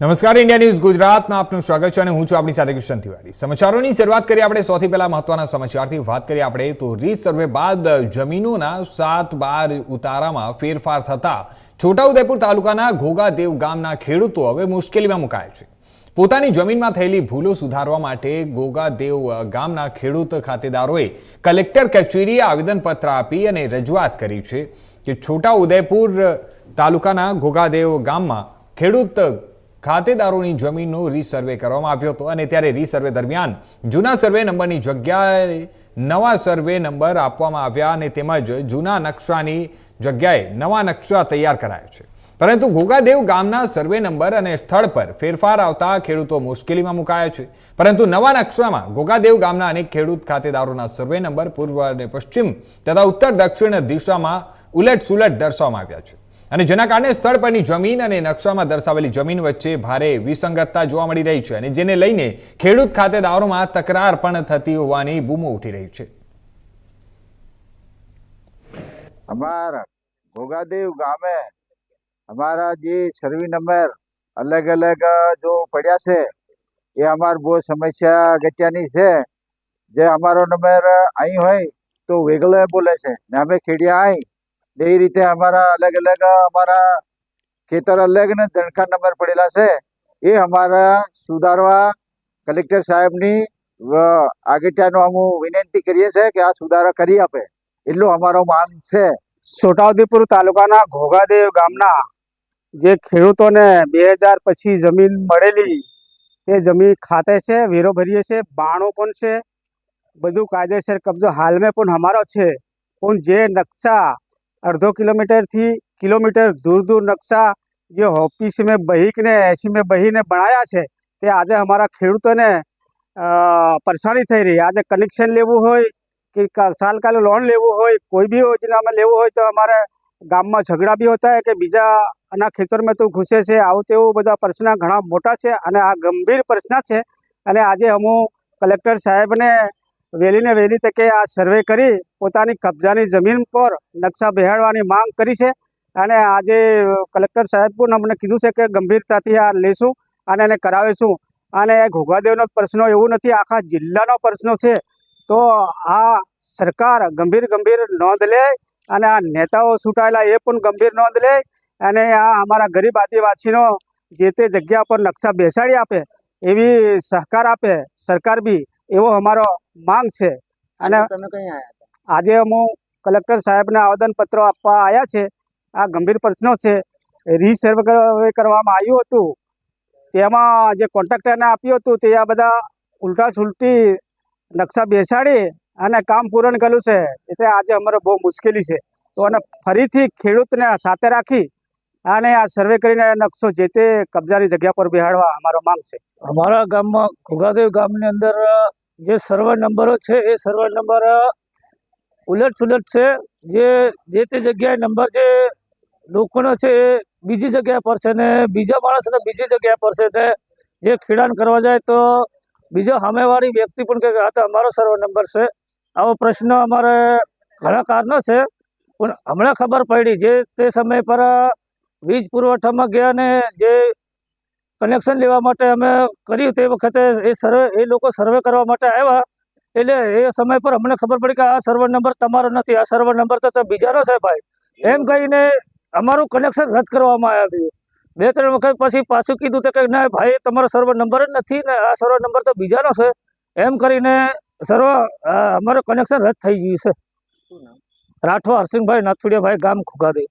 નમસ્કાર, India news ગુજરાતમાં આપનું સ્વાગત છે અને હું છું આપણી સાથે કિશન તિવારી। સમાચારોની શરૂઆત કરીએ આપણે સૌથી પહેલા મહત્વના સમાચારથી। વાત કરીએ આપણે તો રીસર્વે બાદ જમીનોના 7/12 ઉતારામાં ફેરફાર થતા છોટાઉદેપુર તાલુકાના ઘોઘાદેવ ગામના ખેડૂતો હવે મુશ્કેલીમાં મુકાયા છે। પોતાની જમીનમાં થયેલી ભૂલો સુધારવા માટે ઘોઘાદેવ ગામના ખેડૂત ખાતેદારોએ કલેક્ટર કચેરીએ આવેદનપત્ર આપી અને રજૂઆત કરી છે કે છોટાઉદેપુર તાલુકાના ઘોઘાદેવ ગામમાં ખેડૂત ખાતેદારોની જમીનનો રીસર્વે કરવામાં આવ્યો હતો અને ત્યારે રીસર્વે દરમિયાન જૂના સર્વે નંબરની જગ્યાએ નવા સર્વે નંબર આપવામાં આવ્યા અને તેમજ જૂના નકશાની જગ્યાએ નવા નકશા તૈયાર કરાયા છે। પરંતુ ઘોઘાદેવ ગામના સર્વે નંબર અને સ્થળ પર ફેરફાર આવતા ખેડૂતો મુશ્કેલીમાં મુકાયા છે। પરંતુ નવા નકશામાં ઘોઘાદેવ ગામના અનેક ખેડૂત ખાતેદારોના સર્વે નંબર પૂર્વ અને પશ્ચિમ તથા ઉત્તર દક્ષિણ દિશામાં ઉલટ-સુલટ દર્શાવવામાં આવ્યા છે અને જેના કારણે સ્થળ પરની જમીન અને નકશામાં દર્શાવેલી જમીન વચ્ચે ભારે વિસંગતતા જોવા મળી રહી છે અને જેને લઈને ખેડૂત ખાતેદારોમાં તકરાર પણ થતી હોવાની બૂમો ઉઠી રહી છે। हमारा घोघादेव गांव में हमारा जी सर्वे नंबर अलग अलग जो पड़ा से ये हमार बहुत समस्या अगत्यानी से जे हमारो नंबर आई हो तो वेगलो बोले से ने हमें खेड़िया आई એ રીતે અમારા અલગ અલગ અમારા ખેતર અલગ ને જણકા નંબર પડેલા છે એ અમારા સુધારવા કલેક્ટર સાહેબની આગેટાનો અમે વિનંતી કરીએ છીએ કે આ સુધારા કરી આપે એટલો અમારો માંગ છે। છોટાઉદેપુર તાલુકાના ઘોઘાદેવ ગામના જે ખેડૂતોને 2000 પછી જમીન મળેલી એ જમીન ખાતે છે, વેરો ભરીએ છે, બાણો પણ છે, બધું કાયદેસર કબજો હાલમાં પણ અમારો છે। પણ જે નકશા अर्धो किलोमीटर थी किलोमीटर दूर दूर नक्शा जो ऑफिस में बही ने एसी में बही ने बनाया है ते आज हमारा खेडूतों ने परेशानी थी रही। आज कनेक्शन लेवू हो कि साल का लोन लेवू हो कोई भी योजना में लेवू हो तो हमारे गाम में झगड़ा भी होता है कि बीजा अना खेतर में तो घुसे से आव तेवू बधा प्रश्न घना मोटा है और आ गंभीर प्रश्न है। आज हम कलेक्टर साहेब ने वेली ने वेली तके आ सर्वे करी पोतानी कब्जानी जमीन पर नक्शा बेहाड़वानी मांग करी छे अने आजे कलेक्टर साहेब पण अमने कीधुं छे के गंभीरताथी आ लेशुं अने एने करावीशुं। अने घोघादेवनो प्रश्न एवो नथी, आखा जिल्लानो प्रश्न छे तो आ सरकार गंभीर गंभीर नोंध ले अने आ नेताओ छूटायेला ए पण गंभीर नोंध ले अने आ अमारा गरीब आदिवासीनो जे ते जग्या पर नक्शा बेसाड़ी आपे एवी सहकार आपे सरकार भी एवो अमारो मांग है। आज हम कलेक्टर साहेब ने आवेदन पत्र आपवा आया छे। आ गंभीर प्रश्नों से रीसर्वे करवामां आव्युं हतुं तेमां जे कॉन्ट्राक्टर ने आप्युं हतुं ते आ बधा उल्टा छुलटी नक्शा बेसाड़ी अने काम पूर्ण कर्युं छे एटले आज अमारे बहु मुश्केली है। तो अने फरीथी खेडूतने साथे राखी अने आ सर्वे करीने नक्शो जे ते कब्जानी जग्या पर बेहाड़वा अमारो मांग है। हमारा गाम में घोघादेव गामनी अंदर जे सर्वे नंबरो छे ए सर्वे नंबर उलट सुलट छे। जे ते जग्याए नंबर जे लोकोनो छे बीजी जग्या पर छे ने बीजा माणसने बीजी जग्या पर छे ते जे खेडाण करवा जाए तो बीजो सामेवाળી व्यक्ति पण कहे आ तो अमारो सर्वे नंबर छे। आवो प्रश्न अमारे घणा कारणो छे पण हमणे खबर पड़ी जे ते समय पर वीज पुरवठामां गया ने जे कनेक्शन लेवा माटे अमे कर्युं ते वखते ए लोको सर्वे करवा माटे आव्या एटले ए समय पर अमने खबर पड़ी कि आ सर्वे नंबर तमारो नथी, आ सर्वे नंबर तो बीजानो छे भाई एम कहीने अमारुं कनेक्शन रद्द करवामां आव्युं। 2-3 वखत पछी पाछुं कीधुं तो कि ना भाई तमारो सर्वे नंबर ज नथी ने आ सर्वे नंबर तो बीजानो छे एम करीने अमारुं कनेक्शन रद्द थई गयुं छे। राठवा हरसिंहभाई नाथुड़ियाभाई गाम घोघादेव।